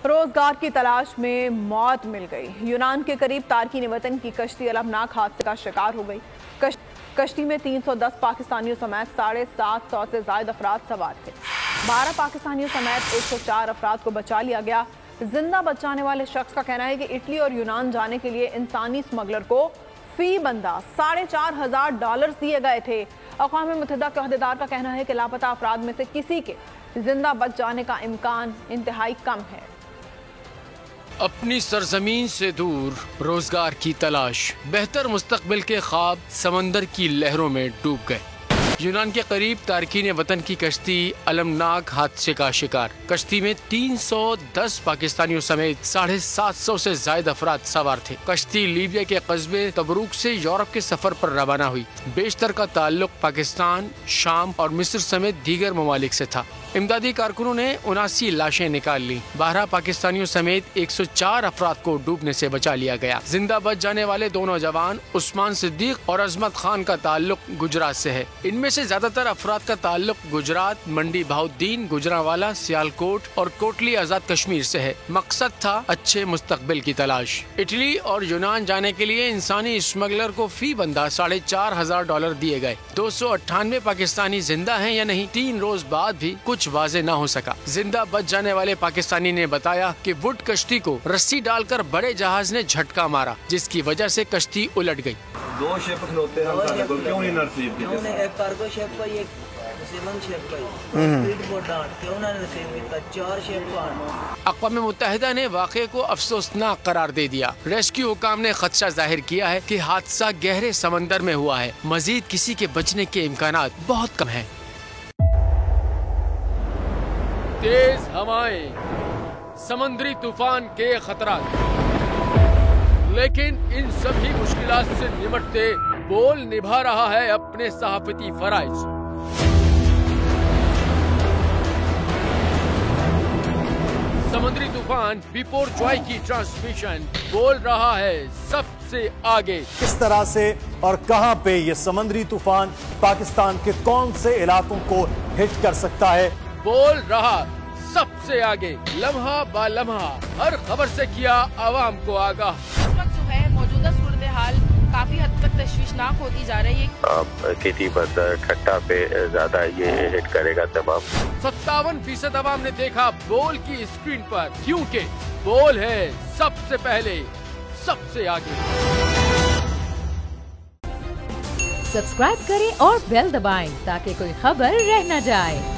रोजगार की तलाश में मौत मिल गई। यूनान के करीब तारकीन वतन की कश्ती अलमनाक हादसे का शिकार हो गई। कश्ती में 310 पाकिस्तानियों समेत 750 से ज्यादा अफराद सवार थे। 12 पाकिस्तानियों समेत 104 अफराद को बचा लिया गया। जिंदा बचाने वाले शख्स का कहना है कि इटली और यूनान जाने के लिए इंसानी स्मगलर को फी बंदा $4,500 दिए गए थे। अक़वाम मुत्तहिदा के अहदेदार का कहना है कि लापता अफराद में से किसी के जिंदा बच जाने का इम्कान इंतहाई कम है। अपनी सरजमीन से दूर रोजगार की तलाश, बेहतर मुस्तकबिल के ख्वाब समंदर की लहरों में डूब गए। यूनान के करीब तारकीन वतन की कश्ती अलमनाक हादसे का शिकार। कश्ती में 310 पाकिस्तानियों समेत 750 से ज्यादा अफराद सवार थे। कश्ती लीबिया के कस्बे तबरूक से यूरोप के सफर पर रवाना हुई। बेशतर का ताल्लुक पाकिस्तान, शाम और मिस्र समेत दीगर ममालिक से था। इमदादी कारकुनों ने 79 लाशें निकाल ली। 12 पाकिस्तानियों समेत 104 अफराद को डूबने से बचा लिया गया। जिंदा बच जाने वाले दो नौजवान उस्मान सिद्दीक और अजमत खान का ताल्लुक गुजरात से है। इनमें से ज्यादातर अफराद का ताल्लुक गुजरात, मंडी बहाउद्दीन, गुजरांवाला, सियालकोट और कोटली आजाद कश्मीर से है। मकसद था अच्छे मुस्तकबिल की तलाश। इटली और यूनान जाने के लिए इंसानी स्मगलर को फी बंदा $4,500 दिए गए। 298 पाकिस्तानी जिंदा हैं या नहीं, 3 रोज बाद भी कुछ वाज़े न हो सका। जिंदा बच जाने वाले पाकिस्तानी ने बताया कि वुड कश्ती को रस्सी डालकर बड़े जहाज ने झटका मारा, जिसकी वजह से कश्ती उलट गई। 2 शिप खलोते हैं, क्यों नहीं नसीब किया? एक कार्गो शिप का, एक सीमन शिप का, स्पीड बोट क्यों ना नसीब किया? 4 शिप का। अक़वाम मुत्तहिदा ने वाक़े को अफसोसनाक करार दे दिया। रेस्क्यू हुकाम ने खदशा जाहिर किया है कि हादसा गहरे समंदर में हुआ है। मजीद किसी के बचने के इम्कानात बहुत कम है। तेज हवाएं, समुद्री तूफान के खतरा, लेकिन इन सभी मुश्किलात से निपटते बोल निभा रहा है अपने सहाफती फराइज। समुद्री तूफान बिपोरजॉय की ट्रांसमिशन बोल रहा है सबसे आगे। किस तरह से और कहां पे ये समुद्री तूफान पाकिस्तान के कौन से इलाकों को हिट कर सकता है, बोल रहा सबसे आगे। लम्हा बा लम्हा हर खबर से किया आवाम को आगाह। इस वक्त जो है मौजूदा सूरत हाल काफी हद तक तशवीशनाक होती जा रही है। खेती बंदर ठट्टा पे ज्यादा ये हिट करेगा तमाम। 57% आवाम ने देखा बोल की स्क्रीन पर, क्योंकि बोल है सबसे पहले सबसे आगे। सब्सक्राइब करें और बेल दबाएं ताकि कोई खबर रह न जाए।